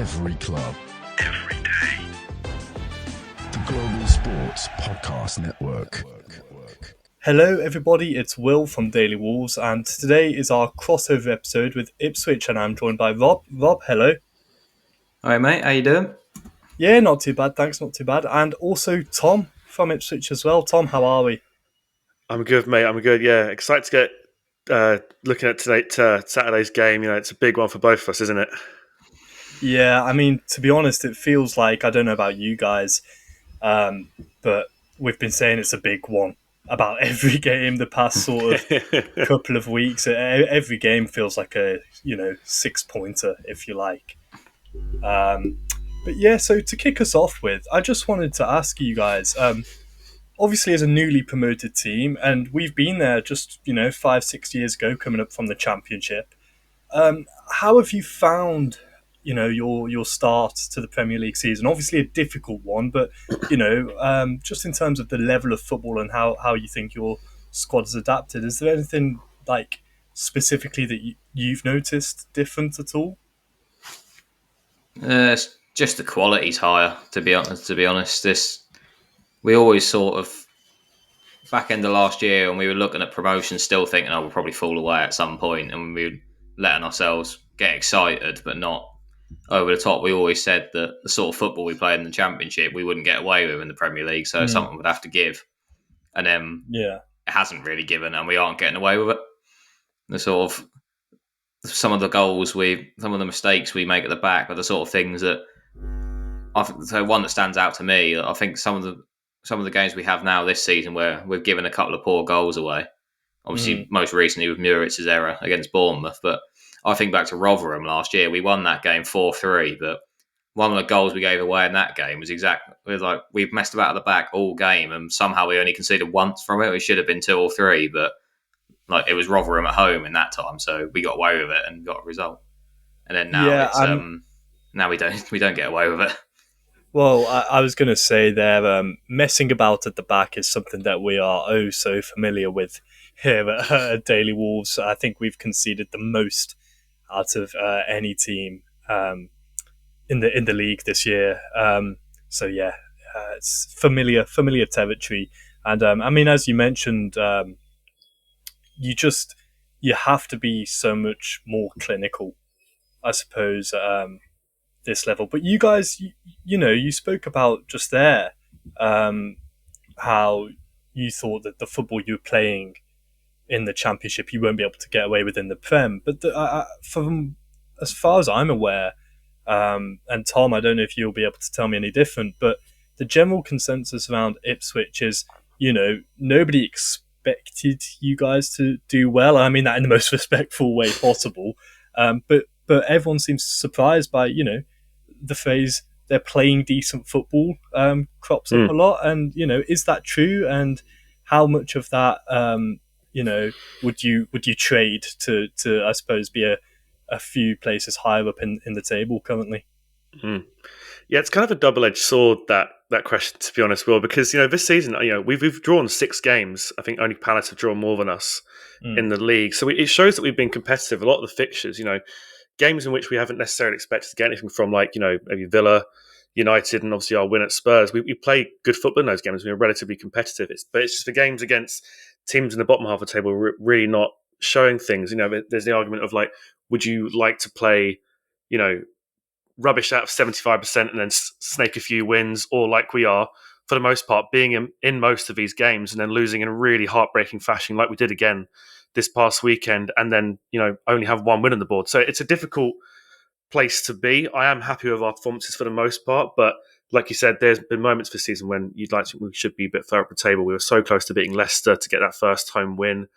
Every club. Every day. The Global Sports Podcast Network. Hello everybody, it's Will from Daily Wolves, and today is our crossover episode with Ipswich, and I'm joined by Rob. Rob, hello. Alright mate, how you doing? Yeah, not too bad, thanks, not too bad. And also Tom from Ipswich as well. Tom, how are we? I'm good, mate. I'm good. Yeah, excited to get looking at Saturday's game. You know, it's a big one for both of us, isn't it? Yeah, I mean, to be honest, it feels like, I don't know about you guys, but we've been saying it's a big one about every game the past sort of couple of weeks. Every game feels like a, 6-pointer, if you like. But yeah, so to kick us off with, I just wanted to ask you guys, obviously as a newly promoted team, and we've been there just, 5-6 years ago, coming up from the Championship. How have you found, your start to the Premier League season? Obviously a difficult one, but, just in terms of the level of football and how you think your squad has adapted, is there anything like specifically that you've noticed different at all? It's just the quality's higher, to be honest. We always sort of, back end of last year when we were looking at promotion, still thinking, we'll probably fall away at some point, and we were letting ourselves get excited, but not over the top. We always said that the sort of football we played in the Championship, we wouldn't get away with in the Premier League, so something would have to give. And then it hasn't really given, and we aren't getting away with it. The sort of some of the mistakes we make at the back are the sort of things that so one that stands out to me. I think some of the games we have now this season where we've given a couple of poor goals away. Obviously, most recently with Muritz's error against Bournemouth, but I think back to Rotherham last year, we won that game 4-3, but one of the goals we gave away in that game was we've messed about at the back all game, and somehow we only conceded once from it. It should have been 2 or 3, but it was Rotherham at home in that time, so we got away with it and got a result. And then now now we don't get away with it. Well, I was going to say there, messing about at the back is something that we are so familiar with here at Daily Wolves. I think we've conceded the most out of any team in the league this year. So yeah, it's familiar territory. And I mean, as you mentioned, you have to be so much more clinical, I suppose, this level. But you guys, you spoke about just there how you thought that the football you were playing in the Championship you won't be able to get away with in the Prem. But from as far as I'm aware, and Tom, I don't know if you'll be able to tell me any different, but the general consensus around Ipswich is, nobody expected you guys to do well. I mean that in the most respectful way possible. But everyone seems surprised by, the phrase "they're playing decent football" crops up a lot. And is that true? And how much of that would you trade to I suppose be a few places higher up in the table currently? Yeah, it's kind of a double-edged sword, that question, to be honest, Will, because this season we've drawn 6 games. I think only Palace have drawn more than us in the league, so it shows that we've been competitive. A lot of the fixtures, games in which we haven't necessarily expected to get anything from, maybe Villa, United, and obviously our win at Spurs. We play good football in those games. We're relatively competitive. But it's just the games against teams in the bottom half of the table really not showing things. There's the argument of would you like to play, rubbish out of 75% and then snake a few wins, or like we are for the most part being in most of these games and then losing in a really heartbreaking fashion, like we did again this past weekend, and then only have 1 win on the board. So it's a difficult place to be. I am happy with our performances for the most part, but like you said, there's been moments this season when you'd like to think we should be a bit further up the table. We were so close to beating Leicester to get that first home win.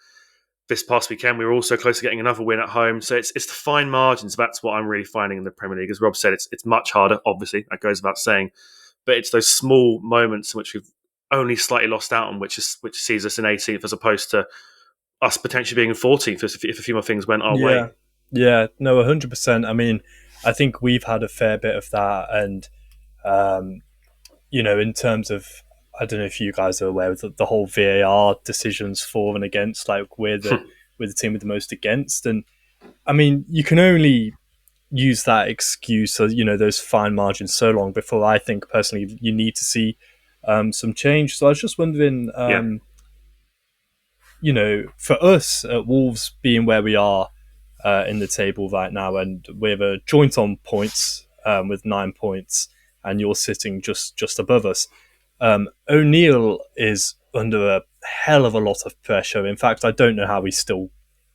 This past weekend, we were also close to getting another win at home. So it's the fine margins. That's what I'm really finding in the Premier League. As Rob said, it's much harder, obviously. That goes without saying. But it's those small moments in which we've only slightly lost out on, which sees us in 18th as opposed to us potentially being in 14th if a few more things went our way. Yeah, no, 100%. I mean, I think we've had a fair bit of that. And, in terms of, I don't know if you guys are aware of the whole VAR decisions for and against, we're the team with the most against. And I mean, you can only use that excuse or those fine margins so long before I think personally you need to see some change. So I was just wondering, for us at Wolves being where we are in the table right now, and we're a joint on points with 9 points, and you're sitting just above us. O'Neill is under a hell of a lot of pressure. In fact, I don't know how he's still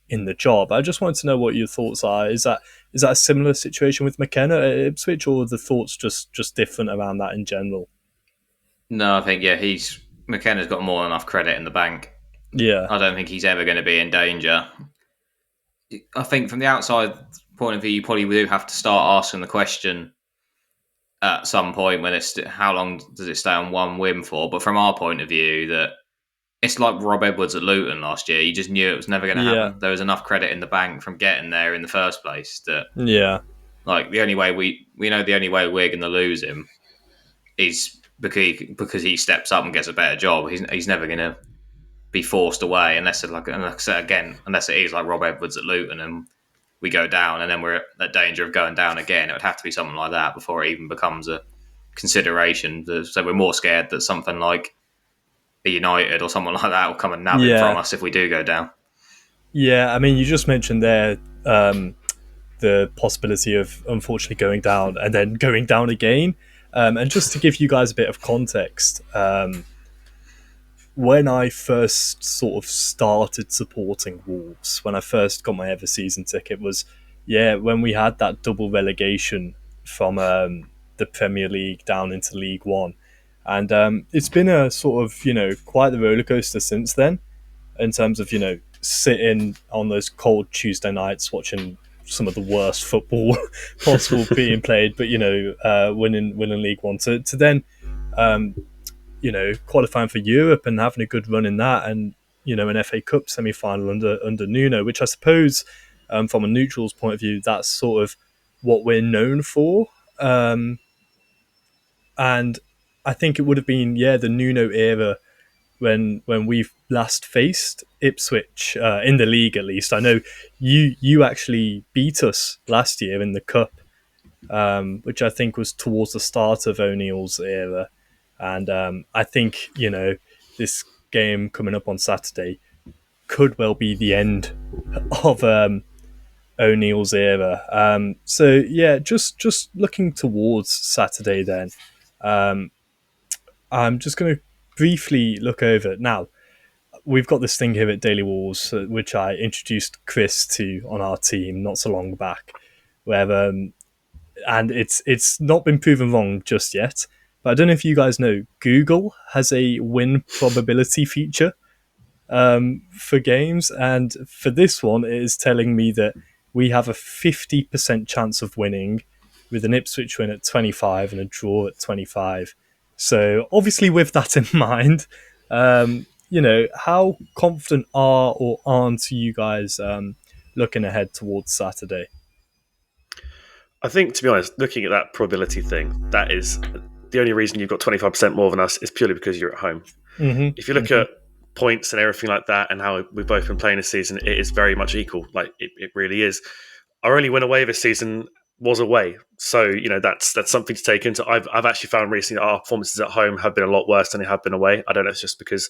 in the job. I just wanted to know what your thoughts are. Is that a similar situation with McKenna at Ipswich, or are the thoughts just different around that in general? No, I think McKenna's got more than enough credit in the bank. Yeah, I don't think he's ever going to be in danger. I think from the outside point of view, you probably do have to start asking the question at some point when it's how long does it stay on one win for? But from our point of view, that it's like Rob Edwards at Luton last year. You just knew it was never going to happen. There was enough credit in the bank from getting there in the first place that like the only way we know the only way we're going to lose him is because he steps up and gets a better job. He's never going to be forced away unless it is like Rob Edwards at Luton and we go down and then we're at danger of going down again. It would have to be something like that before it even becomes a consideration. So we're more scared that something like a United or someone like that will come and nab it from us if we do go down. Yeah, I mean, you just mentioned there the possibility of unfortunately going down and then going down again. And just to give you guys a bit of context, when I first sort of started supporting Wolves, when I first got my ever season ticket, was when we had that double relegation from the Premier League down into League One, and it's been a sort of quite the roller coaster since then, in terms of sitting on those cold Tuesday nights watching some of the worst football possible being played, but winning League One to then qualifying for Europe and having a good run in that, and an FA Cup semi-final under Nuno, which I suppose from a neutral's point of view, that's sort of what we're known for. And I think it would have been the Nuno era when we've last faced Ipswich in the league. At least I know you actually beat us last year in the cup, which I think was towards the start of O'Neill's era. And I think, this game coming up on Saturday could well be the end of O'Neill's era. Just looking towards Saturday then, I'm just going to briefly look over it. Now, we've got this thing here at Daily Wolves, which I introduced Chris to on our team not so long back, where and it's not been proven wrong just yet. But I don't know if you guys know, Google has a win probability feature for games. And for this one, it is telling me that we have a 50% chance of winning, with an Ipswich win at 25 and a draw at 25. So obviously with that in mind, how confident are or aren't you guys looking ahead towards Saturday? I think, to be honest, looking at that probability thing, that is the only reason you've got 25% more than us is purely because you're at home. Mm-hmm. If you look at points and everything like that and how we've both been playing this season, it is very much equal. Like it really is. Our only win away this season was away. So, that's something to take into. I've actually found recently that our performances at home have been a lot worse than they have been away. I don't know, it's just because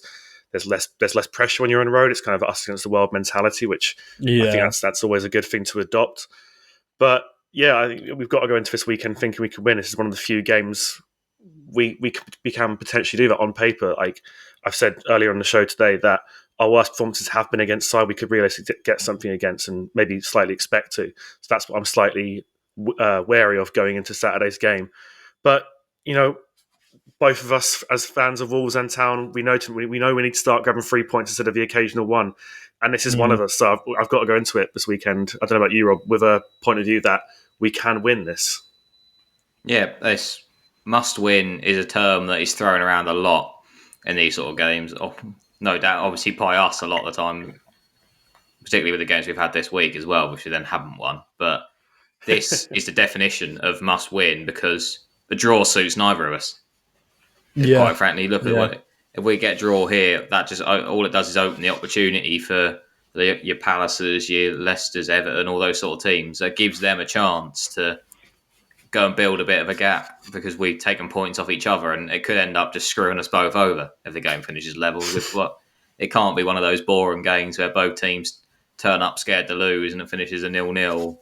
there's less pressure when you're on the road. It's kind of us against the world mentality, which I think that's always a good thing to adopt. But I think we've got to go into this weekend thinking we can win. This is one of the few games we can potentially do that on paper. Like I've said earlier on the show today, that our worst performances have been against side we could realistically get something against and maybe slightly expect to. So that's what I'm slightly wary of going into Saturday's game. But, both of us as fans of Wolves and Town, we know we need to start grabbing 3 points instead of the occasional one. And this is one of us. So I've got to go into it this weekend. I don't know about you, Rob, with a point of view that we can win this. Yeah, this must win is a term that is thrown around a lot in these sort of games. Oh, no doubt, obviously, by us a lot of the time, particularly with the games we've had this week as well, which we then haven't won. But this is the definition of must win because the draw suits neither of us. Yeah. Quite frankly, look at what if we get a draw here, that just all it does is open the opportunity for your Palaces, your Leicesters, Everton, all those sort of teams. That gives them a chance to go and build a bit of a gap because we've taken points off each other, and it could end up just screwing us both over if the game finishes level. With what it can't be one of those boring games where both teams turn up scared to lose and it finishes a 0-0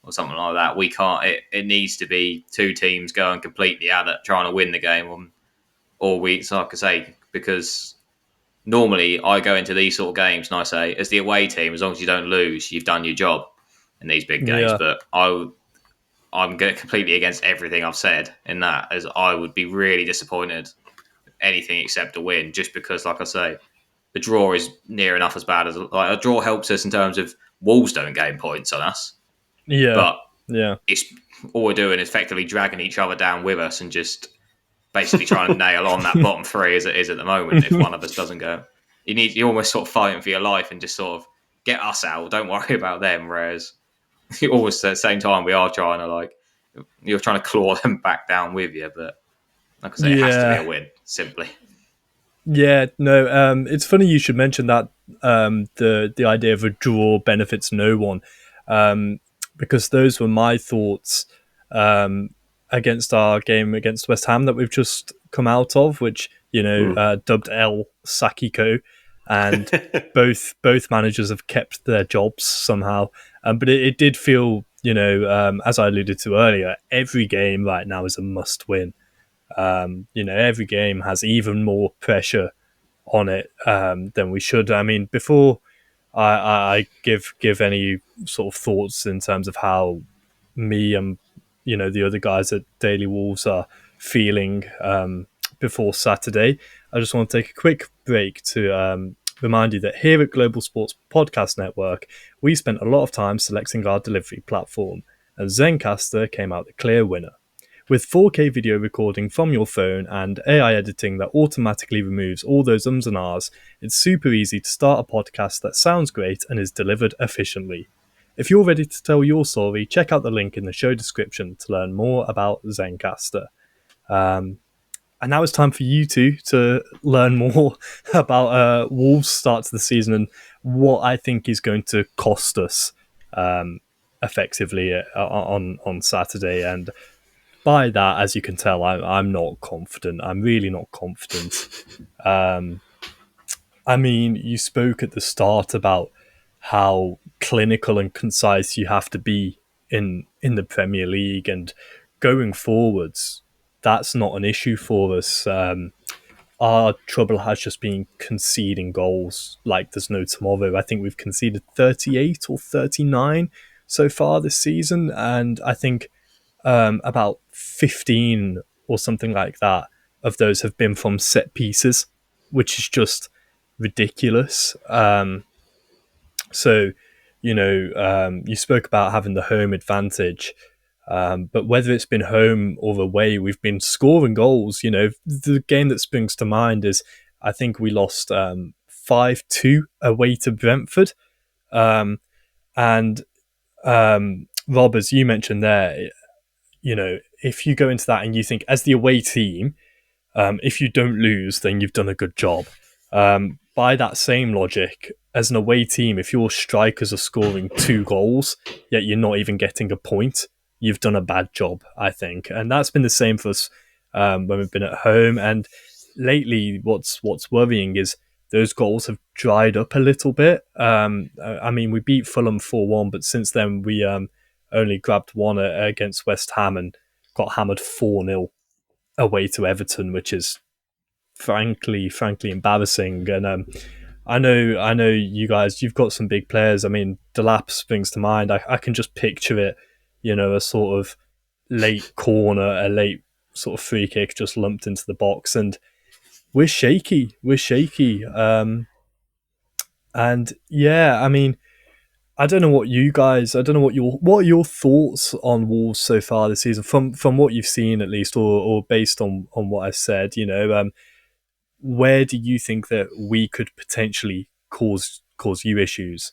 or something like that. We can't. It needs to be two teams going completely at it, trying to win the game all week. So like I say, because normally I go into these sort of games and I say, as the away team, as long as you don't lose, you've done your job in these big games. Yeah. But I'm completely against everything I've said in that, as I would be really disappointed if anything except a win, just because, like I say, the draw is near enough as bad as a draw helps us in terms of Wolves don't gain points on us, Yeah. but Yeah. it's all we're doing is effectively dragging each other down with us and just basically trying to nail on that bottom three as it is at the moment. If one of us doesn't go, you're almost sort of fighting for your life and just sort of get us out. Don't worry about them. Whereas always at the same time we are trying to you're trying to claw them back down with you. But like I say, it has to be a win simply. Yeah, no, it's funny you should mention that the idea of a draw benefits no one, because those were my thoughts against our game against West Ham that we've just come out of, which dubbed El Sakiko, and both managers have kept their jobs somehow. But it did feel, as I alluded to earlier, every game right now is a must win. Every game has even more pressure on it than we should. I mean, before I give any sort of thoughts in terms of how me and the other guys at Daily Wolves are feeling before Saturday, I just want to take a quick break to remind you that here at Global Sports Podcast Network, we spent a lot of time selecting our delivery platform, and Zencaster came out the clear winner. With 4K video recording from your phone and AI editing that automatically removes all those ums and ahs, it's super easy to start a podcast that sounds great and is delivered efficiently. If you're ready to tell your story, check out the link in the show description to learn more about Zencaster. And now it's time for you two to learn more about Wolves' start to the season and what I think is going to cost us effectively on Saturday. And by that, as you can tell, I'm not confident. I'm really not confident. I mean, you spoke at the start about how clinical and concise you have to be in the Premier League, and going forwards, that's not an issue for us. Our trouble has just been conceding goals like there's no tomorrow. I think we've conceded 38 or 39 so far this season, and I think about 15 or something like that of those have been from set pieces, which is just ridiculous. So, you spoke about having the home advantage, but whether it's been home or away, we've been scoring goals. The game that springs to mind is I think we lost 5-2 away to Brentford. And Rob, as you mentioned there, if you go into that and you think as the away team, if you don't lose, then you've done a good job. By that same logic, as an away team, if your strikers are scoring 2 goals, yet you're not even getting a point, you've done a bad job, I think. And that's been the same for us when we've been at home. And lately, what's worrying is those goals have dried up a little bit. I mean, we beat Fulham 4-1, but since then we only grabbed one against West Ham and got hammered 4-0 away to Everton, which is frankly embarrassing. And I know you guys, you've got some big players. I mean, Delap springs to mind. I can just picture it, a sort of late corner, a late sort of free kick just lumped into the box, and we're shaky. And yeah, I mean, I don't know what what are your thoughts on Wolves so far this season, from what you've seen at least, or based on what I've said. Where do you think that we could potentially cause you issues?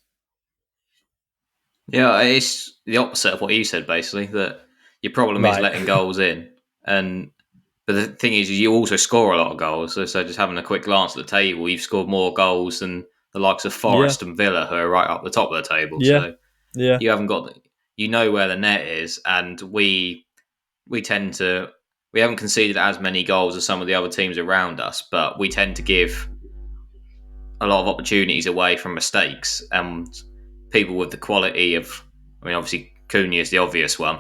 Yeah, it's the opposite of what you said, basically, that your problem is Right. letting goals in. But the thing is, you also score a lot of goals. So just having a quick glance at the table, you've scored more goals than the likes of Forest and Villa, who are right up the top of the table. Yeah. So Yeah. you haven't got, you know where the net is, and we tend to, we haven't conceded as many goals as some of the other teams around us, but we tend to give a lot of opportunities away from mistakes, and people with the quality of, I mean, obviously Cunha is the obvious one.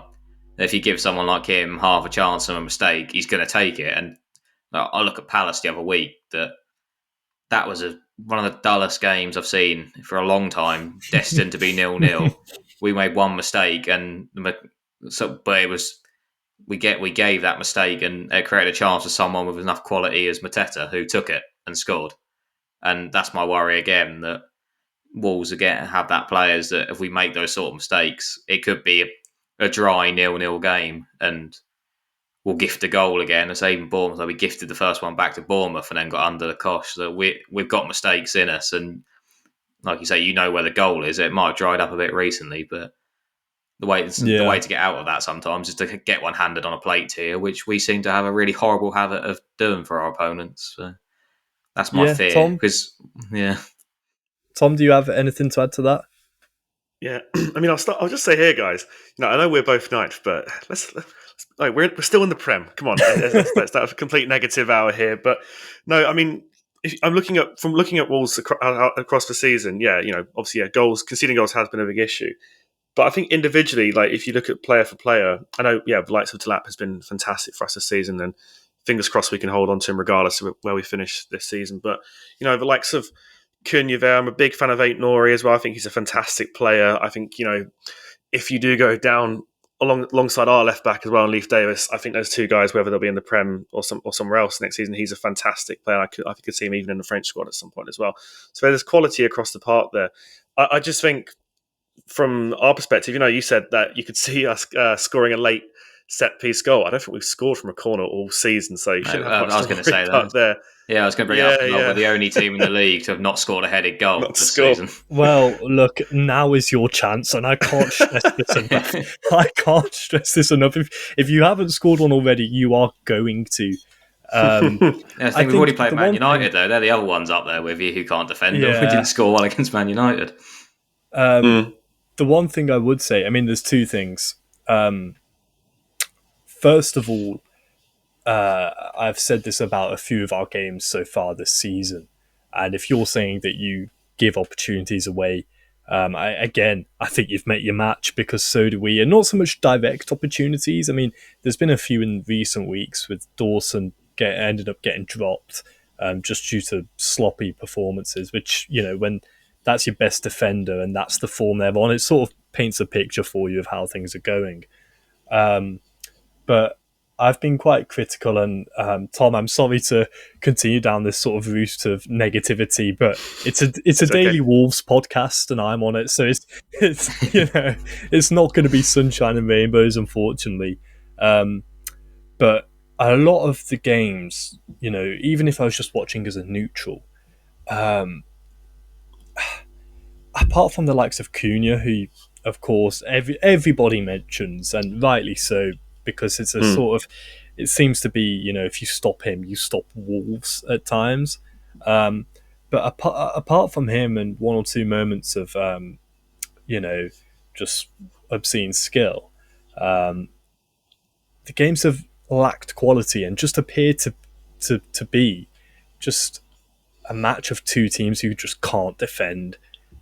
If you give someone like him half a chance on a mistake, he's going to take it. And I look at Palace the other week, that was one of the dullest games I've seen for a long time, destined to be 0-0. We made one mistake, and but it was, we gave that mistake, and it created a chance for someone with enough quality as Mateta, who took it and scored. And that's my worry again, that Wolves again have that players that if we make those sort of mistakes, it could be a dry 0-0 game, and we'll gift a goal again. As even Bournemouth, we gifted the first one back to Bournemouth and then got under the cosh. So we've got mistakes in us, and like you say, you know where the goal is. It might have dried up a bit recently, but the way to get out of that sometimes is to get one handed on a plate here, which we seem to have a really horrible habit of doing for our opponents. So that's my fear. Tom? Tom, do you have anything to add to that? Yeah, I mean, I'll just say here, guys. I know we're both Knights, but we're still in the Prem. Come on, let's not have a complete negative hour here. But no, I mean, I'm looking at Wolves across the season. Yeah, obviously, conceding goals has been a big issue. But I think individually, like if you look at player for player, I know, the likes of Delap has been fantastic for us this season, and fingers crossed we can hold on to him regardless of where we finish this season. But the likes of Cunha there, I'm a big fan of Aït-Nouri as well. I think he's a fantastic player. I think, if you do go down alongside our left back as well, and Leif Davis, I think those two guys, whether they'll be in the Prem or somewhere else next season, he's a fantastic player. I could see him even in the French squad at some point as well. So there's quality across the park there. I just think from our perspective, you said that you could see us scoring a late set piece goal. I don't think we've scored from a corner all season, so you shouldn't have much I was going to say that there. Yeah, I was going to bring up. We're the only team in the league to have not scored a headed goal this season. Well, look, now is your chance, and I can't stress this enough. I can't stress this enough. If you haven't scored one already, you are going to. I think we've already played Man United, though. They're the other ones up there with you who can't defend them. We didn't score one against Man United. The one thing I would say, I mean, there's two things. First of all, I've said this about a few of our games so far this season, and if you're saying that you give opportunities away, I think you've met your match, because so do we, and not so much direct opportunities. I mean, there's been a few in recent weeks with Dawson ended up getting dropped just due to sloppy performances, which, when that's your best defender and that's the form they're on, it sort of paints a picture for you of how things are going. But I've been quite critical, and Tom, I'm sorry to continue down this sort of route of negativity, but it's a Daily Wolves podcast, and I'm on it, so it's it's not going to be sunshine and rainbows, unfortunately. But a lot of the games, even if I was just watching as a neutral, apart from the likes of Cunha, who, of course, everybody mentions, and rightly so, because it's a sort of, it seems to be, if you stop him, you stop Wolves at times. But apart from him and one or two moments of, just obscene skill, the games have lacked quality and just appear to be just a match of two teams who just can't defend,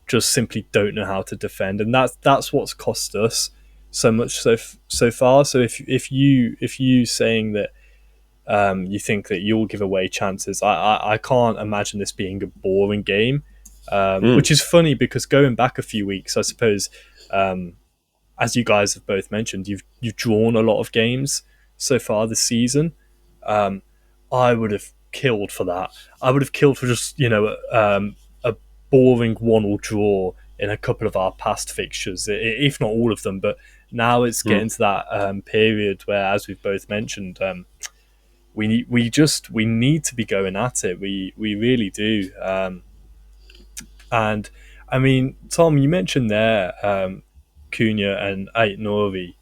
just simply don't know how to defend, and that's what's cost us so much so far. So if you saying that you think that you'll give away chances, I can't imagine this being a boring game, which is funny because going back a few weeks, I suppose, as you guys have both mentioned, you've drawn a lot of games so far this season. I would have killed for that. I would have killed for just a boring 1-1 draw in a couple of our past fixtures, if not all of them. But now it's getting to that period where, as we've both mentioned, we need to be going at it. We really do. And I mean, Tom, you mentioned there Cunha and Aït-Nouri.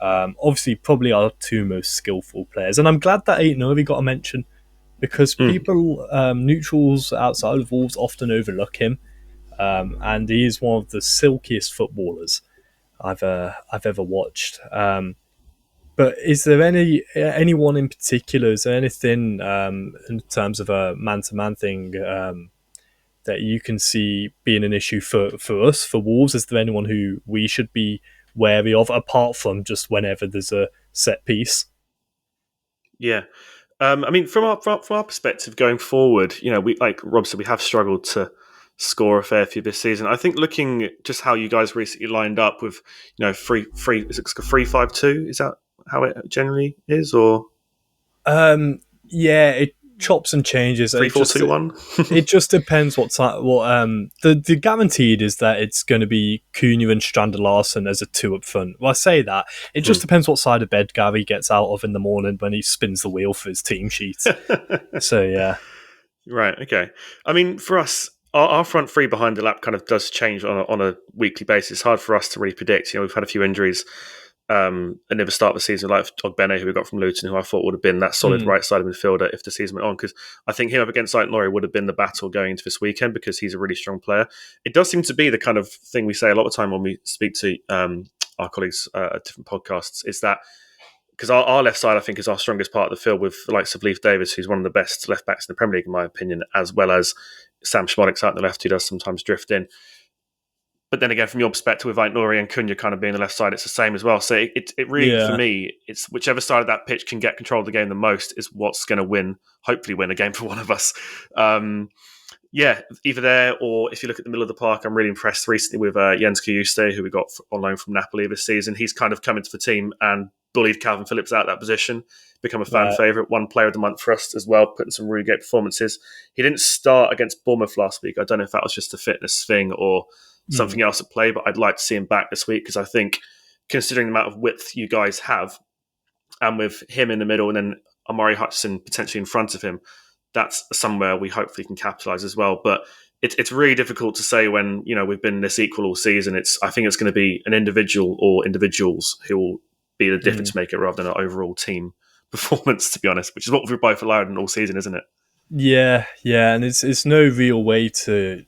Obviously, probably our two most skillful players, and I'm glad that Aït-Nouri got a mention, because people, neutrals outside of Wolves, often overlook him. and he is one of the silkiest footballers I've ever watched. But is there anyone in particular? Is there anything in terms of a man-to-man thing that you can see being an issue for us, for Wolves? Is there anyone who we should be wary of, apart from just whenever there's a set piece? Yeah. I mean, from our perspective going forward, we, like Rob said, we have struggled to score a fair few this season. I think looking at just how you guys recently lined up with, is it 3-5-2? Is that how it generally is, or Yeah, it chops and changes. 3-4-2-1? It just depends what the guaranteed is that it's going to be Cunha and Strand Larson as a two up front. Well, I say that it just depends what side of bed Gary gets out of in the morning when he spins the wheel for his team sheet. So yeah, Right. Okay. I mean, for us, our front three behind the lap kind of does change on a weekly basis. It's hard for us to really predict. We've had a few injuries at the start of the season, like Ogbene, who we got from Luton, who I thought would have been that solid right side of midfielder if the season went on. Because I think him up against St. Laurie would have been the battle going into this weekend because he's a really strong player. It does seem to be the kind of thing we say a lot of the time when we speak to our colleagues at different podcasts, is that because our left side, I think, is our strongest part of the field with the likes of Leif Davis, who's one of the best left backs in the Premier League, in my opinion, as well as Sam Schmodix out on the left, who does sometimes drift in. But then again, from your perspective, with Nori and Cunha kind of being the left side, it's the same as well. So it really, for me, it's whichever side of that pitch can get control of the game the most is what's going to hopefully win a game for one of us. Either there or if you look at the middle of the park, I'm really impressed recently with Jens Kuyuste, who we got on loan from Napoli this season. He's kind of come into the team and bullied Calvin Phillips out of that position, become a fan favourite, one player of the month for us as well, putting some really great performances. He didn't start against Bournemouth last week. I don't know if that was just a fitness thing or something else at play, but I'd like to see him back this week because I think, considering the amount of width you guys have, and with him in the middle and then Amari Hutchinson potentially in front of him, that's somewhere we hopefully can capitalise as well. But it's really difficult to say when we've been this equal all season. I think it's going to be an individual or individuals who will be the difference maker rather than an overall team performance, to be honest, which is what we've both allowed in all season, isn't it? Yeah, and it's no real way to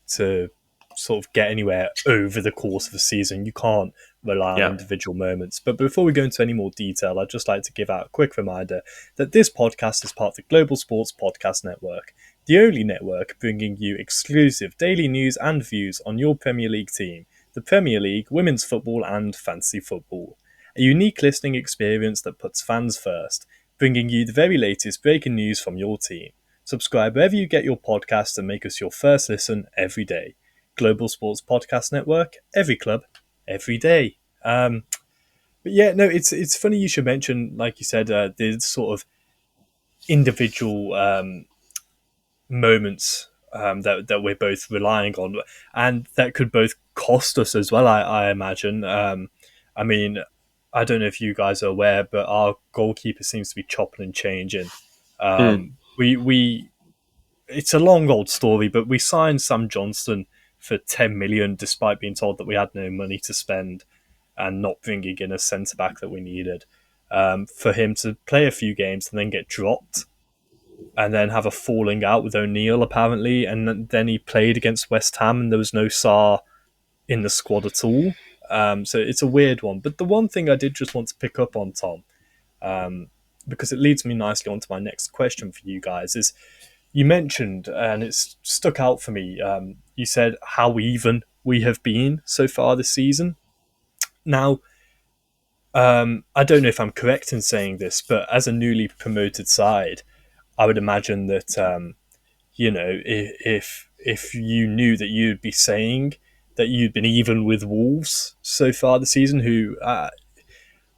sort of get anywhere over the course of a season. You can't rely on individual moments. But before we go into any more detail, I'd just like to give out a quick reminder that this podcast is part of the Global Sports Podcast Network, the only network bringing you exclusive daily news and views on your Premier League team, the Premier League, women's football and fantasy football. A unique listening experience that puts fans first, bringing you the very latest breaking news from your team. Subscribe wherever you get your podcasts and make us your first listen every day. Global Sports Podcast Network, every club, every day. But yeah, no, it's funny you should mention, like you said, the sort of individual moments that we're both relying on, and that could both cost us as well, I imagine. I mean, I don't know if you guys are aware, but our goalkeeper seems to be chopping and changing. We it's a long old story, but we signed Sam Johnston for 10 million despite being told that we had no money to spend and not bringing in a centre-back that we needed, for him to play a few games and then get dropped and then have a falling out with O'Neill apparently, and then he played against West Ham and there was no Sarr in the squad at all. So it's a weird one. But the one thing I did just want to pick up on, Tom, because it leads me nicely onto my next question for you guys, is you mentioned, and it's stuck out for me, you said how even we have been so far this season. Now, I don't know if I'm correct in saying this, but as a newly promoted side, I would imagine that, if you knew that you'd be saying that you'd been even with Wolves so far this season, who, I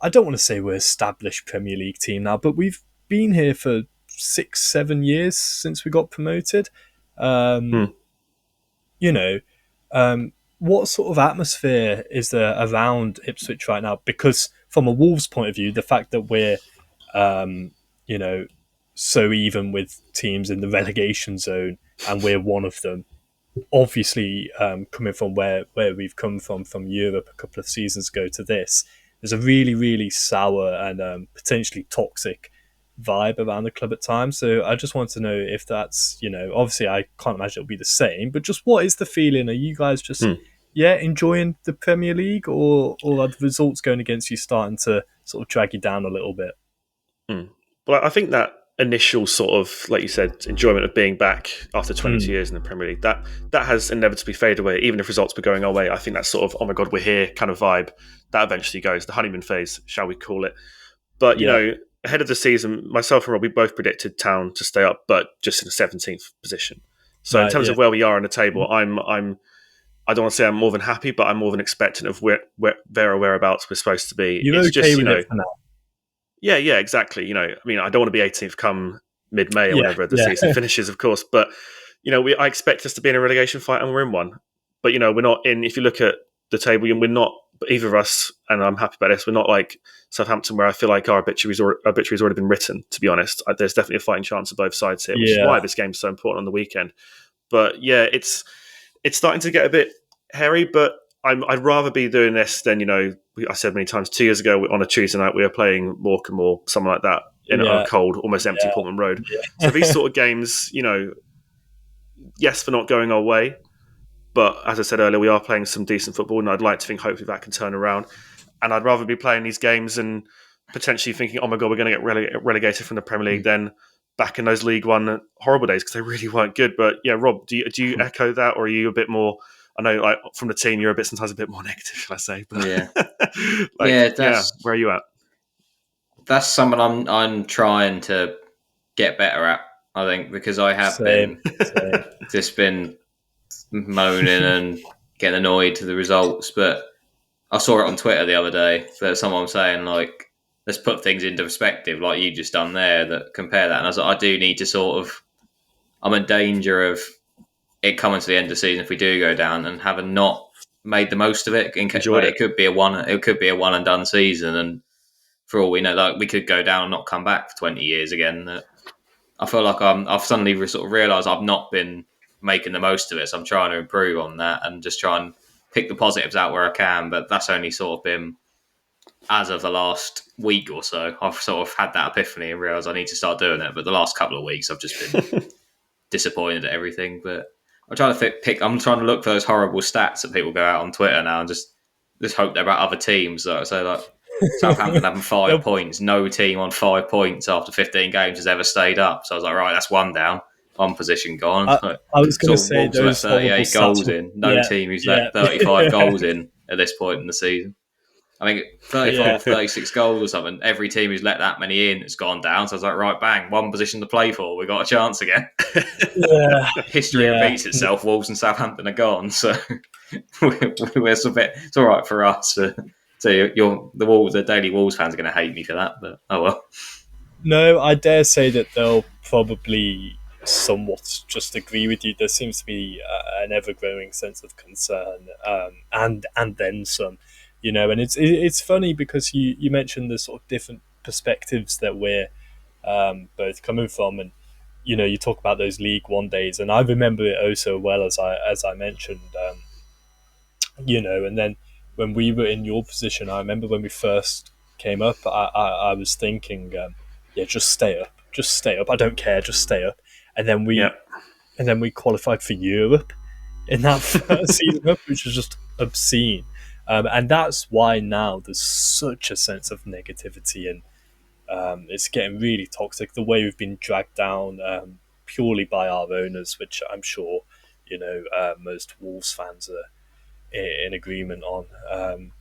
don't want to say we're an established Premier League team now, but we've been here for 6-7 years since we got promoted. What sort of atmosphere is there around Ipswich right now? Because from a Wolves point of view, the fact that we're, so even with teams in the relegation zone and we're one of them, obviously coming from where we've come from Europe a couple of seasons ago to this, there's a really, really sour and potentially toxic vibe around the club at times. So I just want to know if that's, obviously I can't imagine it'll be the same, but just what is the feeling? Are you guys just, enjoying the Premier League, or are the results going against you starting to sort of drag you down a little bit? Well, I think that initial sort of, like you said, enjoyment of being back after 22 years in the Premier League, that has inevitably faded away. Even if results were going our way, I think that sort of, oh my God, we're here kind of vibe, that eventually goes. The honeymoon phase, shall we call it. But, ahead of the season, myself and Rob, we both predicted Town to stay up, but just in the 17th position. So in terms of where we are on the table, I don't want to say I'm more than happy, but I'm more than expectant of whereabouts we're supposed to be. You're it's okay just, with it for now. Yeah, exactly. I mean, I don't want to be 18th come mid-May or whenever the season finishes, of course. But, I expect us to be in a relegation fight, and we're in one. But, we're not in, if you look at the table, we're not, either of us, and I'm happy about this, we're not like Southampton, where I feel like our obituary's already been written, to be honest. There's definitely a fighting chance of both sides here, which is why this game's so important on the weekend. But, it's starting to get a bit hairy, but I'd rather be doing this than, I said many times, 2 years ago on a Tuesday night, we were playing Morecambe or something like that on a cold, almost empty Portman Road. Yeah. So these sort of games, yes, for not going our way. But as I said earlier, we are playing some decent football, and I'd like to think hopefully that can turn around. And I'd rather be playing these games and potentially thinking, oh my God, we're going to get relegated from the Premier League than back in those League One horrible days, because they really weren't good. But yeah, Rob, do you echo that, or are you a bit more... I know, like, from the team, you're sometimes a bit more negative, shall I say? But where are you at? That's something I'm trying to get better at, I think, because I have been moaning and getting annoyed to the results. But I saw it on Twitter the other day that someone was saying, like, let's put things into perspective, like you just done there, that compare that. And I was like, I do need to sort of... I'm in danger of it coming to the end of the season if we do go down and having not made the most of it. It could be a one and done season, and for all we know, like, we could go down and not come back for 20 years again. I feel like I've suddenly sort of realised I've not been making the most of it, so I'm trying to improve on that and just try and pick the positives out where I can. But that's only sort of been as of the last week or so. I've sort of had that epiphany and realised I need to start doing it. But the last couple of weeks, I've just been disappointed at everything. But I'm trying to look for those horrible stats that people go out on Twitter now and just hope they're about other teams. So like Southampton having 5 points, no team on 5 points after 15 games has ever stayed up. So I was like, right, that's one down, one position gone. I was going to say those 38 goals in. No team who's let 35 goals in at this point in the season. I think 35 or 36 goals or something. Every team who's let that many in has gone down. So I was like, right, bang, one position to play for. We got a chance again. History repeats itself. Wolves and Southampton are gone. So it's all right for us. So the Daily Wolves fans are going to hate me for that. But oh well. No, I dare say that they'll probably somewhat just agree with you. There seems to be an ever-growing sense of concern, and then some. And it's funny because you mentioned the sort of different perspectives that we're both coming from, and you talk about those League One days, and I remember it oh so well, as I mentioned, and then when we were in your position, I remember when we first came up, I was thinking, just stay up, I don't care, just stay up, and then we qualified for Europe in that first season up, which was just obscene. And that's why now there's such a sense of negativity, and it's getting really toxic. The way we've been dragged down purely by our owners, which I'm sure most Wolves fans are in agreement on.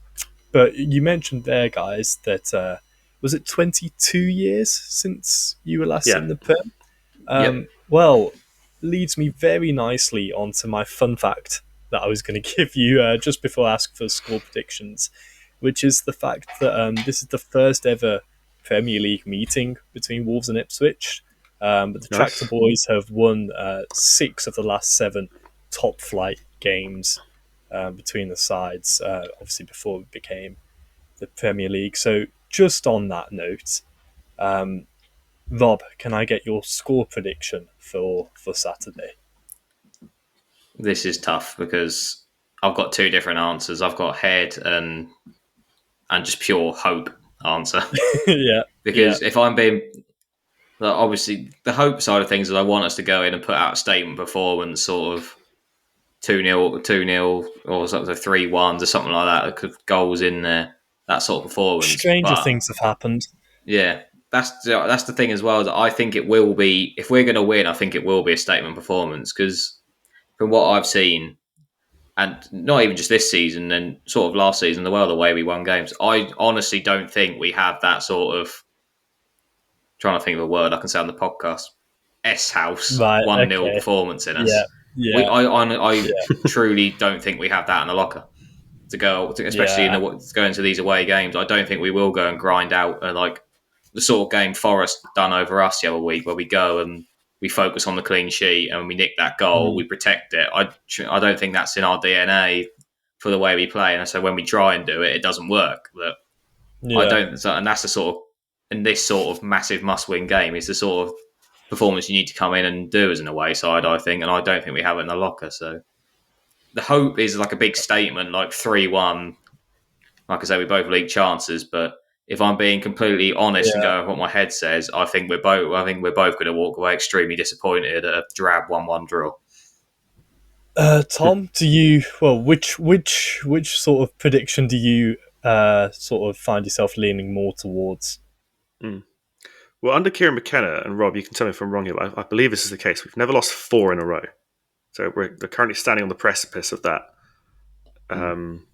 But you mentioned there, guys, that was it 22 years since you were last in the Prem? Well, leads me very nicely onto my fun fact that I was going to give you just before I ask for score predictions, which is the fact that this is the first ever Premier League meeting between Wolves and Ipswich. But the Tractor Boys have won 6 of the last 7 top flight games between the sides, obviously before it became the Premier League. So just on that note, Rob, can I get your score prediction for Saturday? This is tough because I've got 2 different answers. I've got head and just pure hope answer. Yeah. Because if I'm being obviously, the hope side of things is I want us to go in and put out a statement performance, sort of 2-0, or something 3-1 or something like that. Goals in there, that sort of performance. Stranger But things have happened. yeah, that's the thing as well. That I think it will be, if we're going to win. I think it will be a statement performance, because from what I've seen, and not even just this season, and sort of last season, the way we won games, I honestly don't think we have that sort of, trying to think of a word I can say on the podcast, S House Right, 1-0 okay. performance in Yeah, us. yeah, I yeah, truly don't think we have that in the locker especially yeah. going to these away games. I don't think we will go and grind out like the sort of game Forest done over us the other week, where we go and we focus on the clean sheet and we nick that goal, we protect it. I don't think that's in our DNA for the way we play, and so when we try and do it, it doesn't work. But I Yeah. don't, and that's the sort of, in this sort of massive must-win game, is the sort of performance you need to come in and do as an away side, I think, and I don't think we have it in the locker. So the hope is like a big statement, like 3-1. Like I say, we both leak chances, but if I'm being completely honest and Yeah. going with what my head says, I think we're both going to walk away extremely disappointed at a drab 1-1 draw. Tom, do you which sort of prediction do you sort of find yourself leaning more towards? Mm. Well, under Kieran McKenna, and Rob, you can tell me if I'm wrong here, but I believe this is the case. We've never lost 4 in a row. So we're currently standing on the precipice of that.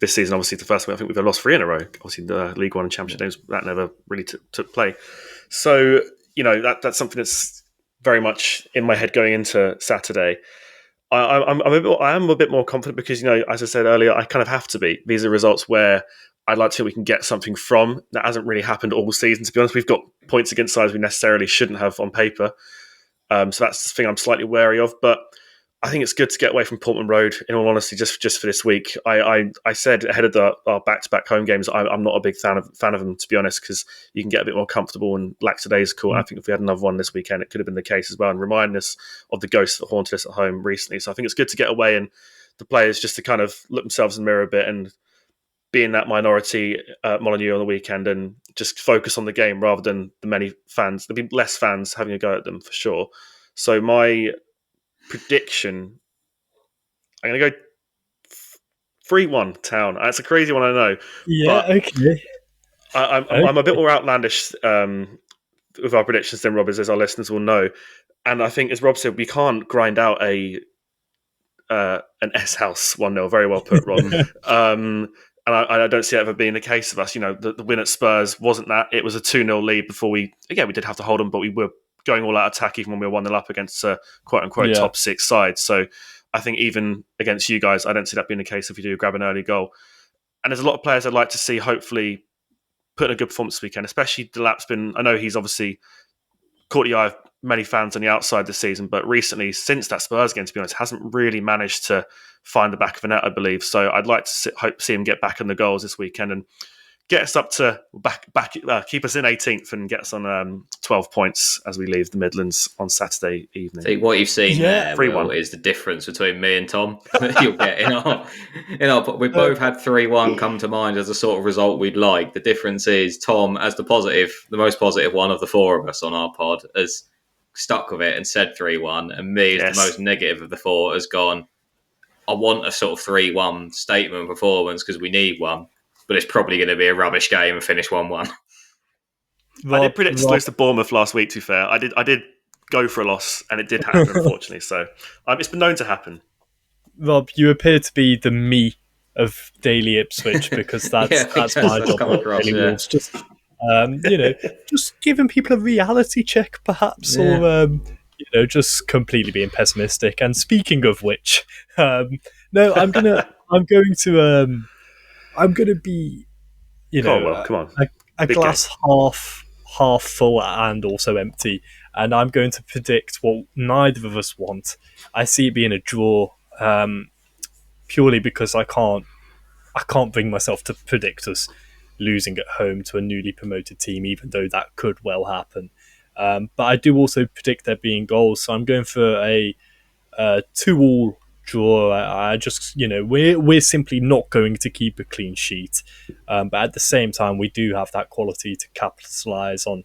This season, obviously, the first one, I think we've lost 3 in a row. Obviously, the League One and Championship games, that never really took play. So, that's something that's very much in my head going into Saturday. I am a bit more confident because, as I said earlier, I kind of have to be. These are results where I'd like to think we can get something from. That hasn't really happened all season, to be honest. We've got points against sides we necessarily shouldn't have on paper. So that's the thing I'm slightly wary of. But I think it's good to get away from Portman Road, in all honesty, just for this week. I said ahead of our back-to-back home games, I'm not a big fan of them, to be honest, because you can get a bit more comfortable and lackadaisical. And I think if we had another one this weekend, it could have been the case as well, and remind us of the ghosts that haunted us at home recently. So I think it's good to get away and the players just to kind of look themselves in the mirror a bit and be in that minority at Molineux on the weekend and just focus on the game rather than the many fans. There'll be less fans having a go at them for sure. So my prediction, I'm going to go 3-1 Town. That's a crazy one, I know. Yeah, But okay. I'm a bit more outlandish with our predictions than Rob is, as our listeners will know. And I think, as Rob said, we can't grind out an S House 1-0. Very well put, Rob. And I don't see that ever being the case of us. The win at Spurs wasn't that. It was a 2-0 lead before we did have to hold them, but we were going all out attack even when we were 1-0 up against a quote-unquote top 6 side. So I think even against you guys, I don't see that being the case if you do grab an early goal. And there's a lot of players I'd like to see hopefully put in a good performance this weekend, especially Delap's I know he's obviously caught the eye of many fans on the outside this season, but recently, since that Spurs game, to be honest, hasn't really managed to find the back of the net, I believe. So I'd like to hope see him get back in the goals this weekend and get us up to keep us in 18th and get us on 12 points as we leave the Midlands on Saturday evening. See, what you've seen there, 3-1. Will, is the difference between me and Tom. You'll get we both had 3-1 come to mind as a sort of result we'd like. The difference is Tom, as the most positive one of the 4 of us on our pod, has stuck with it and said 3-1, and me, as the most negative of the 4, has gone, I want a sort of 3-1 statement performance because we need one, but it's probably going to be a rubbish game and finish 1-1. I did predict to lose to Bournemouth last week, to be fair. I did go for a loss, and it did happen, unfortunately. So it's been known to happen. Rob, you appear to be the me of Daily Ipswich, because that's my job. Across, Wolves. Just just giving people a reality check, perhaps, or just completely being pessimistic. And speaking of which, no, I'm going to be, come on. a glass half full and also empty, and I'm going to predict what neither of us want. I see it being a draw, purely because I can't bring myself to predict us losing at home to a newly promoted team, even though that could well happen. But I do also predict there being goals, so I'm going for a 2-2 draw. I just, we're simply not going to keep a clean sheet, but at the same time, we do have that quality to capitalise on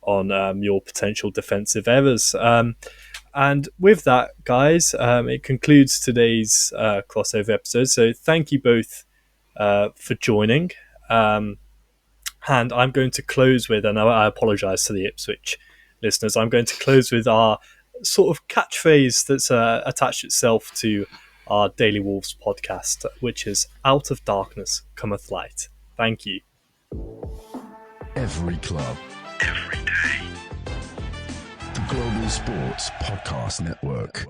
on your potential defensive errors. And with that, guys, it concludes today's crossover episode. So thank you both for joining. And I'm going to close with, and I apologise to the Ipswich listeners, I'm going to close with our sort of catchphrase that's attached itself to our Daily Wolves podcast, which is "Out of darkness cometh light." Thank you. Every club, every day. The Global Sports Podcast Network.